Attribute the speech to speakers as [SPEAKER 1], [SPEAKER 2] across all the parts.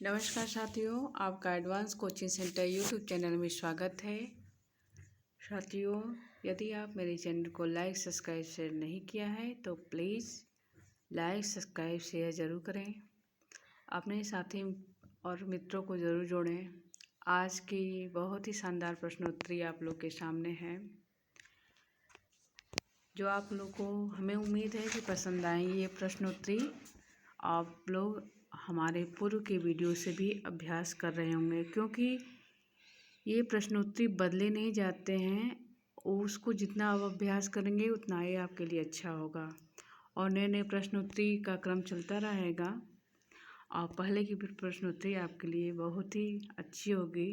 [SPEAKER 1] नमस्कार साथियों, आपका advance coaching centre YouTube channel में स्वागत है। साथियों, यदि आप मेरे चैनल को लाइक सब्सक्राइब शेयर नहीं किया है तो प्लीज़ लाइक सब्सक्राइब शेयर ज़रूर करें। अपने साथी और मित्रों को ज़रूर जोड़ें। आज की बहुत ही शानदार प्रश्नोत्तरी आप लोग के सामने है, जो आप लोग को हमें उम्मीद है कि पसंद आएंगी। ये प्रश्नोत्तरी आप लोग हमारे पूर्व के वीडियो से भी अभ्यास कर रहे होंगे, क्योंकि ये प्रश्नोत्तरी बदले नहीं जाते हैं। उसको जितना आप अभ्यास करेंगे उतना ही आपके लिए अच्छा होगा और नए नए प्रश्नोत्तरी का क्रम चलता रहेगा और पहले की प्रश्नोत्तरी आपके लिए बहुत ही अच्छी होगी।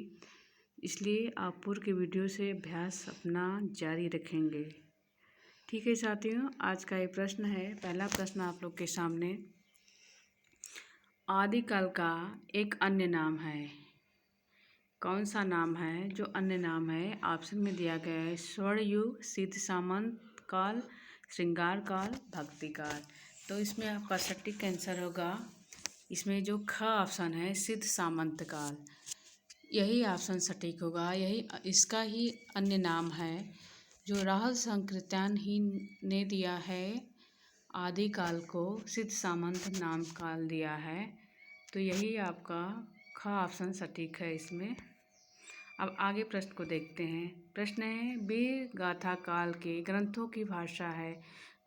[SPEAKER 1] इसलिए आप पूर्व के वीडियो से अभ्यास अपना जारी रखेंगे। ठीक है साथियों, आज का ये प्रश्न है। पहला प्रश्न आप लोग के सामने, आदिकाल का एक अन्य नाम है। कौन सा नाम है जो अन्य नाम है? ऑप्शन में दिया गया है स्वर्ण युग, सिद्ध सामंत काल, श्रृंगार काल, भक्ति काल। तो इसमें आपका सटीक आंसर होगा, इसमें जो ख ऑप्शन है सिद्ध सामंत काल, यही ऑप्शन सटीक होगा। यही इसका ही अन्य नाम है जो राहुल संकृत्यान ही ने दिया है। आदिकाल को सिद्ध सामंत नाम काल दिया है, तो यही आपका ख ऑप्शन सटीक है इसमें। अब आगे प्रश्न को देखते हैं। प्रश्न है, वीर गाथा काल के ग्रंथों की भाषा है,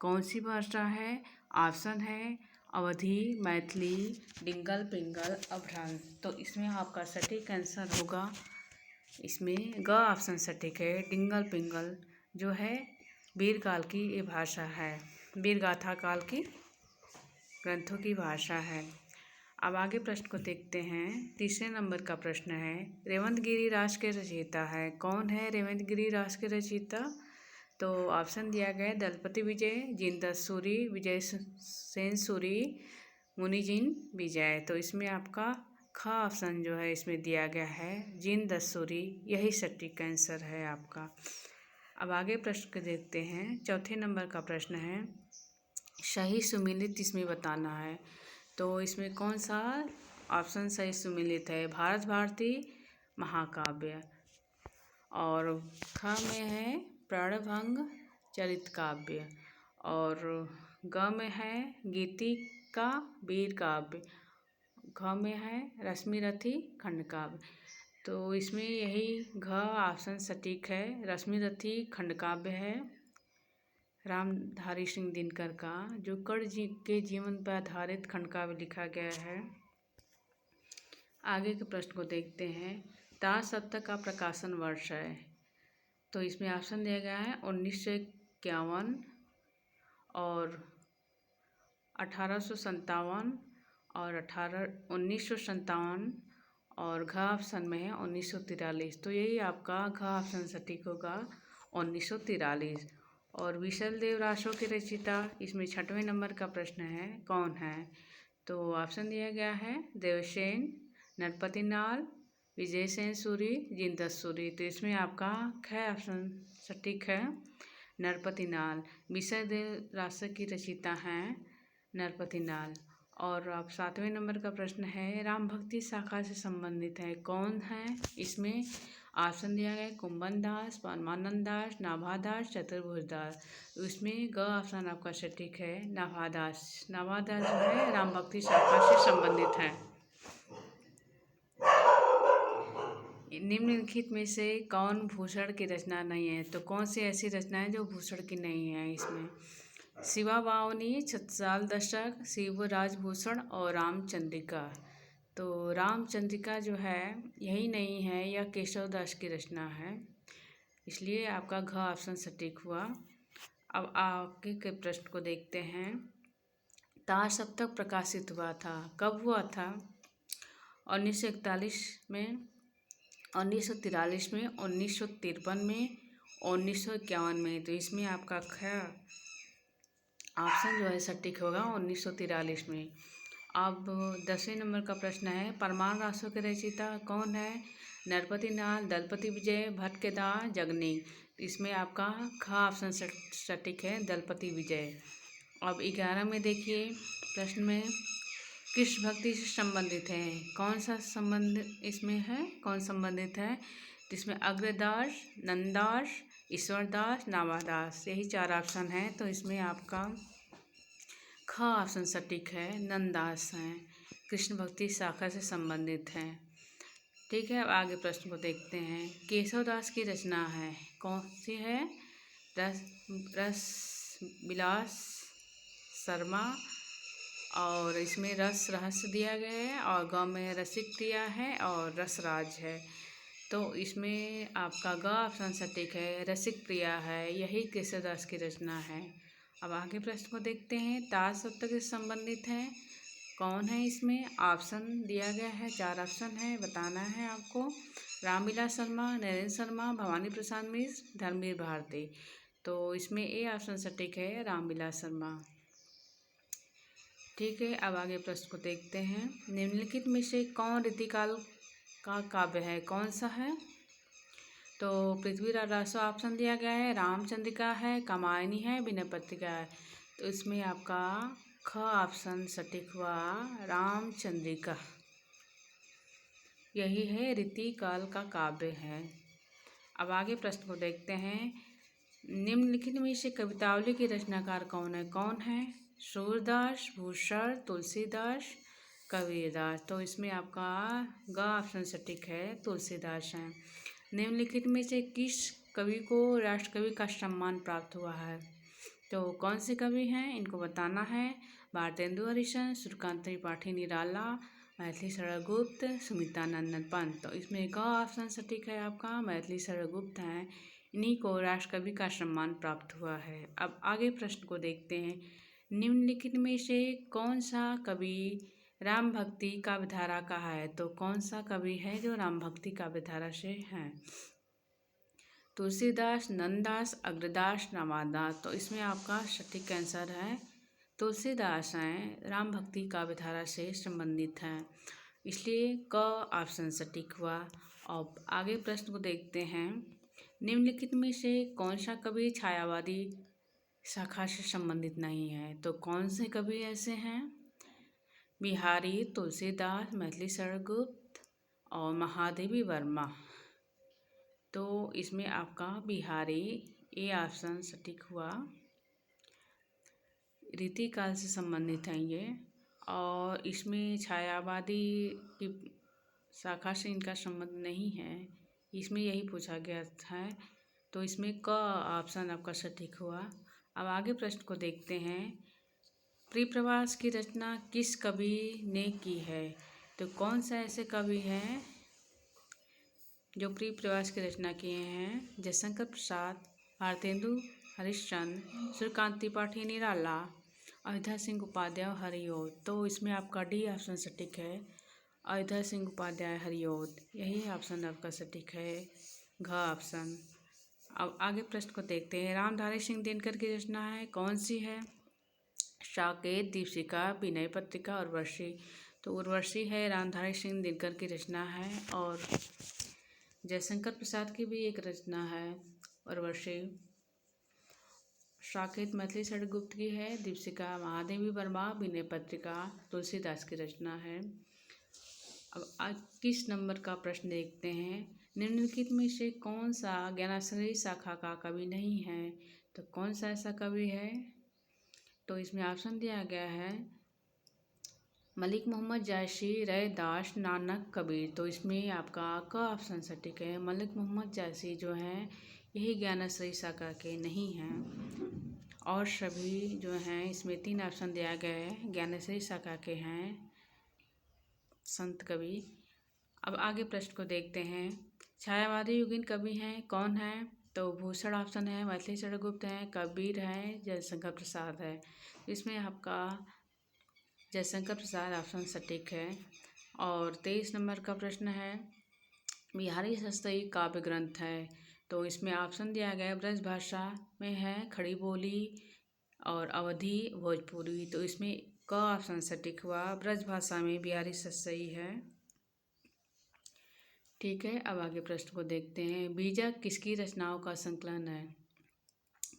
[SPEAKER 1] कौन सी भाषा है? ऑप्शन है अवधी, मैथिली, डिंगल पिंगल, अभ्रंश। तो इसमें आपका सटीक आंसर होगा, इसमें ग ऑप्शन सटीक है। डिंगल पिंगल जो है वीर काल की ये भाषा है, वीर गाथा काल की ग्रंथों की भाषा है। अब आगे प्रश्न को देखते हैं। तीसरे नंबर का प्रश्न है, रेवंतगिरी रास के रचयिता है, कौन है रेवंतगिरी रास के रचयिता? तो ऑप्शन दिया गया है दलपति विजय, जिनदत्त सूरी, विजय सेन सूरी, मुनिजिन विजय। तो इसमें आपका ख ऑप्शन जो है इसमें दिया गया है जिनदत्त सूरी, यही सटीक आंसर है आपका। अब आगे प्रश्न को देखते हैं। चौथे नंबर का प्रश्न है, सही सुमेलित इसमें बताना है। तो इसमें कौन सा ऑप्शन सही सुमेलित है? भारत भारती महाकाव्य, और ख में है प्रणभंग चरित काव्य, और ग में है गीतिका वीर काव्य, घ में है रश्मिरथी खंड काव्य। तो इसमें यही घ ऑप्शन सटीक है, रश्मिरथी खंड काव्य है रामधारी सिंह दिनकर का, जो कर्ण जी के जीवन पर आधारित खंड काव्य लिखा गया है। आगे के प्रश्न को देखते हैं। तार सप्तक का प्रकाशन वर्ष है, तो इसमें ऑप्शन दिया गया है 1951 और 1857 और 1957 और घ ऑप्शन में है 1943। तो यही आपका घ ऑप्शन सटीक होगा 1943। और विशल देव रासों के रचयिता, इसमें छठवें नंबर का प्रश्न है, कौन है? तो ऑप्शन दिया गया है देवसेन, नरपति नाल, विजय सेन सूरी, जिनदत्त सूरी। तो इसमें आपका ख ऑप्शन सटीक है नरपति नाल, विशल देव रासों की रचयिता हैं नरपति नाल। और अब सातवें नंबर का प्रश्न है, राम भक्ति शाखा से संबंधित है, कौन है? इसमें ऑप्शन दिया गया है कुंभन दास, परमानंद दास, नाभादास, चतुर्भुज दास। तो इसमें ग ऑप्शन आपका सटीक है नाभादास। नाभादास जो है राम भक्ति शाखा से संबंधित है। निम्नलिखित में से कौन भूषण की रचना नहीं है? तो कौन सी ऐसी रचना है जो भूषण की नहीं है? इसमें शिवा बावनी, छत्रसाल दशक, शिव राजभूषण और रामचंद्रिका। तो रामचंद्रिका जो है यही नहीं है, यह केशव दास की रचना है, इसलिए आपका घ ऑप्शन सटीक हुआ। अब आगे के प्रश्न को देखते हैं। तार सप्तक प्रकाशित हुआ था, कब हुआ था? 1941 में, 1943 में, 1953 में, 1951 में। तो इसमें आपका ख ऑप्शन जो है सटीक होगा 1943 में। अब 10वें नंबर का प्रश्न है, परमार रासों के रचयिता कौन है? नरपति नाल, दलपति विजय, भट्ट केदार, जगनी। इसमें आपका ख ऑप्शन सटीक है दलपति विजय। अब 11 में देखिए प्रश्न में, कृष्ण भक्ति से संबंधित है। कौन सा संबंध इसमें है, कौन संबंधित है? जिसमें अग्रदास, नंददास, ईश्वरदास, नावादास, यही 4 ऑप्शन है। तो इसमें आपका ख ऑप्शन सटीक है, नंददास हैं, कृष्ण भक्ति शाखा से संबंधित हैं। ठीक है, अब आगे प्रश्न को देखते हैं। केशवदास की रचना है, कौन सी है? रस विलास शर्मा, और इसमें रस रहस्य दिया गया है, और ग में रसिक प्रिया है, और रसराज है। तो इसमें आपका ग ऑप्शन सटीक है, रसिक प्रिया है, यही केशवदास की रचना है। अब आगे प्रश्न को देखते हैं। ताश सप्तक से संबंधित है, कौन है इसमें? ऑप्शन दिया गया है, 4 ऑप्शन है, बताना है आपको। रामविलास शर्मा, नरेंद्र शर्मा, भवानी प्रसाद मिश्र, धर्मवीर भारती। तो इसमें ए ऑप्शन सटीक है, रामविलास शर्मा। ठीक है, अब आगे प्रश्न को देखते हैं। निम्नलिखित में से कौन रीतिकाल का काव्य है, कौन सा है? तो पृथ्वीराज रासो ऑप्शन दिया गया है, रामचंद्रिका है, कामायनी है, विनय पत्रिका है। तो इसमें आपका ख ऑप्शन सटीक हुआ, रामचंद्रिका, यही है रीतिकाल का काव्य है। अब आगे प्रश्न को देखते हैं। निम्नलिखित में से कवितावली के रचनाकार कौन है? कौन है? सूरदास, भूषण, तुलसीदास, कबीरदास। तो इसमें आपका ग ऑप्शन सटीक है, तुलसीदास हैं। निम्नलिखित में से किस कवि को राष्ट्रकवि का सम्मान प्राप्त हुआ है? तो कौन से कवि हैं, इनको बताना है। भारतेंदु हरिश्चंद्र, सूर्यकांत त्रिपाठी निराला, मैथिली शरण गुप्त, सुमित्रा नंदन पंत। तो इसमें ग ऑप्शन सटीक है आपका, मैथिली शरण गुप्त हैं, इन्हीं को राष्ट्रकवि का सम्मान प्राप्त हुआ है। अब आगे प्रश्न को देखते हैं। निम्नलिखित में से कौन सा कवि राम भक्ति काव्यधारा का है? तो कौन सा कवि है जो राम भक्ति काव्यधारा से हैं? तुलसीदास, नंददास, अग्रदास, नावादास। तो इसमें आपका सटीक आंसर है तुलसीदास हैं, राम भक्ति काव्यधारा से संबंधित हैं, इसलिए क ऑप्शन सटीक हुआ। और आगे प्रश्न को देखते हैं। निम्नलिखित में से कौन सा कवि छायावादी शाखा से संबंधित नहीं है? तो कौन से कवि ऐसे हैं? बिहारी, तुलसीदास, मैथिली शरण गुप्त और महादेवी वर्मा। तो इसमें आपका बिहारी, ए ऑप्शन सटीक हुआ, रीतिकाल से संबंधित हैं ये, और इसमें छायावादी की शाखा से इनका संबंध नहीं है, इसमें यही पूछा गया है। तो इसमें क ऑप्शन आपका सटीक हुआ। अब आगे प्रश्न को देखते हैं। प्रियप्रवास की रचना किस कवि ने की है? तो कौन सा ऐसे कवि हैं जो प्रियप्रवास की रचना किए हैं? जयशंकर प्रसाद, भारतेंदु हरिश्चंद्र, सूर्यकांत त्रिपाठी निराला, अयोध्या सिंह उपाध्याय, हरिऔध। तो इसमें आपका डी ऑप्शन सटीक है, अयोध्या सिंह उपाध्याय, हरिऔध, यही ऑप्शन आपका सटीक है, घ ऑप्शन। अब आगे प्रश्न को देखते हैं। रामधारी सिंह दिनकर की रचना है, कौन सी है? साकेत, दीपशिखा, विनय पत्रिका, उर्वशी। तो उर्वशी है, रामधारी सिंह दिनकर की रचना है। और जयशंकर प्रसाद की भी एक रचना है उर्वशी। साकेत मैथिली शरण गुप्त की है, दीपशिखा महादेवी वर्मा, विनय पत्रिका तुलसीदास की रचना है। अब 21 नंबर का प्रश्न देखते हैं। निम्नलिखित में से कौन सा ज्ञानाश्रयी शाखा का कवि नहीं है? तो कौन सा ऐसा कवि है? तो इसमें ऑप्शन दिया गया है, मलिक मोहम्मद जायसी, रैदास, नानक, कबीर। तो इसमें आपका क ऑप्शन सटीक है, मलिक मोहम्मद जायसी जो हैं यही ज्ञानाश्रयी शाखा के नहीं हैं, और सभी जो हैं इसमें 3 ऑप्शन दिया गया है ज्ञानाश्रयी शाखा के हैं संत कवि। अब आगे प्रश्न को देखते हैं। छायावादी युगीन कवि हैं, कौन है? तो भूषण ऑप्शन है, मैथिली शरण गुप्त हैं, कबीर हैं, जयशंकर प्रसाद है। इसमें आपका जयशंकर प्रसाद ऑप्शन सटीक है। और 23 नंबर का प्रश्न है, बिहारी शास्त्रीय काव्य ग्रंथ है। तो इसमें ऑप्शन दिया गया है, ब्रज भाषा में है, खड़ी बोली और अवधी, भोजपुरी। तो इसमें क ऑप्शन सटीक हुआ, ब्रज भाषा में बिहारी शास्त्रीय है। ठीक है, अब आगे प्रश्न को देखते हैं। बीजक किसकी रचनाओं का संकलन है?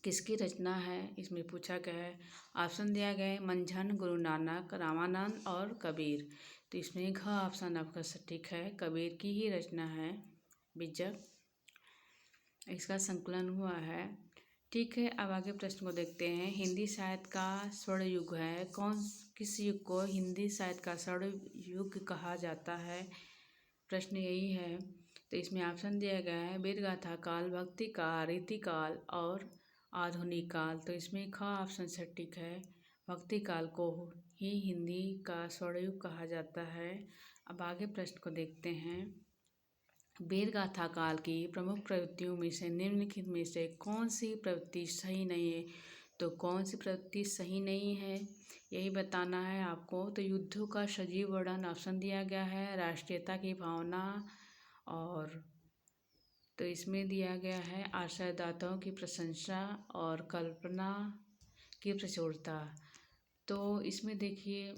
[SPEAKER 1] किसकी रचना है, इसमें पूछा गया है। ऑप्शन दिया गया है मंझन, गुरु नानक, रामानंद और कबीर। तो इसमें घ ऑप्शन आपका सटीक है, कबीर की ही रचना है बीजक, इसका संकलन हुआ है। ठीक है, अब आगे प्रश्न को देखते हैं। हिंदी साहित्य का स्वर्ण युग है, किस युग को हिंदी साहित्य का स्वर्ण युग कहा जाता है, प्रश्न यही है। तो इसमें ऑप्शन दिया गया है वीर गाथा काल, भक्ति काल, रीति काल और आधुनिक काल। तो इसमें ख ऑप्शन सटीक है, भक्ति काल को ही हिंदी का स्वर्ण युग कहा जाता है। अब आगे प्रश्न को देखते हैं। वीर गाथा काल की प्रमुख प्रवृत्तियों में से निम्नलिखित में से कौन सी प्रवृत्ति सही नहीं है। तो कौन सी प्रवृत्ति सही नहीं है यही बताना है आपको। तो युद्धों का सजीव वर्णन ऑप्शन दिया गया है, राष्ट्रीयता की भावना, और तो इसमें दिया गया है आश्रयदाताओं की प्रशंसा और कल्पना की प्रचुरता। तो इसमें देखिए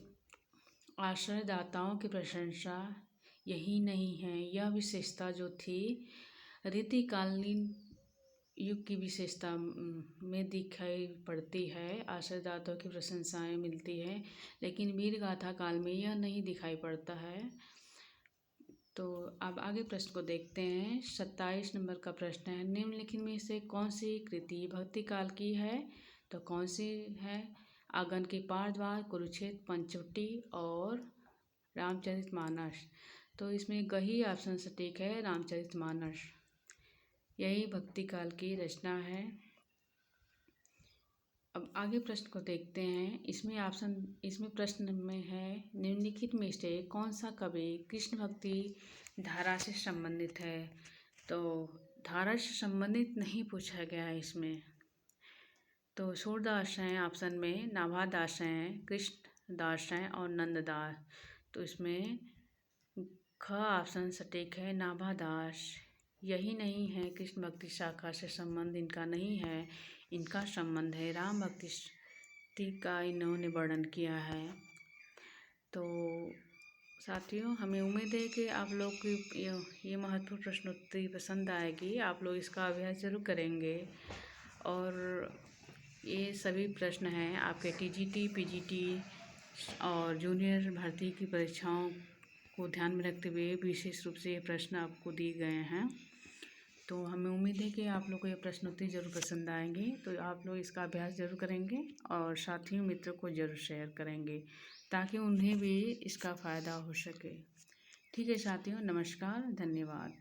[SPEAKER 1] आश्रयदाताओं की प्रशंसा यही नहीं है, यह विशेषता जो थी रीतिकालीन युग की विशेषता में दिखाई पड़ती है, आश्रयदाताओं की प्रशंसाएं मिलती है, लेकिन वीर गाथा काल में यह नहीं दिखाई पड़ता है। तो अब आगे प्रश्न को देखते हैं। 27 नंबर का प्रश्न है, निम्नलिखित में से कौन सी कृति भक्ति काल की है। तो कौन सी है, आंगन के पार द्वार, कुरुक्षेत्र, पंचवटी और रामचरितमानस। तो इसमें गही ऑप्शन सटीक है, रामचरितमानस यही भक्ति काल की रचना है। अब आगे प्रश्न को देखते हैं। इसमें प्रश्न में है निम्नलिखित में से कौन सा कवि कृष्ण भक्ति धारा से संबंधित है। तो धारा से संबंधित नहीं पूछा गया है इसमें। तो सूरदास हैं ऑप्शन में, नाभादास हैं, कृष्णदास हैं और नंददास। तो इसमें ख ऑप्शन सटीक है, नाभादास यही नहीं है, कृष्ण भक्ति शाखा से संबंध इनका नहीं है, इनका संबंध है राम भक्ति का इन्होंने वर्णन किया है। तो साथियों, हमें उम्मीद है कि आप लोग की ये महत्वपूर्ण प्रश्नोत्तरी पसंद आएगी, आप लोग इसका अभ्यास जरूर करेंगे। और ये सभी प्रश्न हैं आपके टीजीटी, पीजीटी और जूनियर भर्ती की परीक्षाओं को ध्यान में रखते हुए विशेष रूप से ये प्रश्न आपको दिए गए हैं। तो हमें उम्मीद है कि आप लोग को ये प्रश्नोत्तरी जरूर पसंद आएंगे। तो आप लोग इसका अभ्यास जरूर करेंगे और साथियों मित्रों को जरूर शेयर करेंगे ताकि उन्हें भी इसका फ़ायदा हो सके। ठीक है साथियों, नमस्कार, धन्यवाद।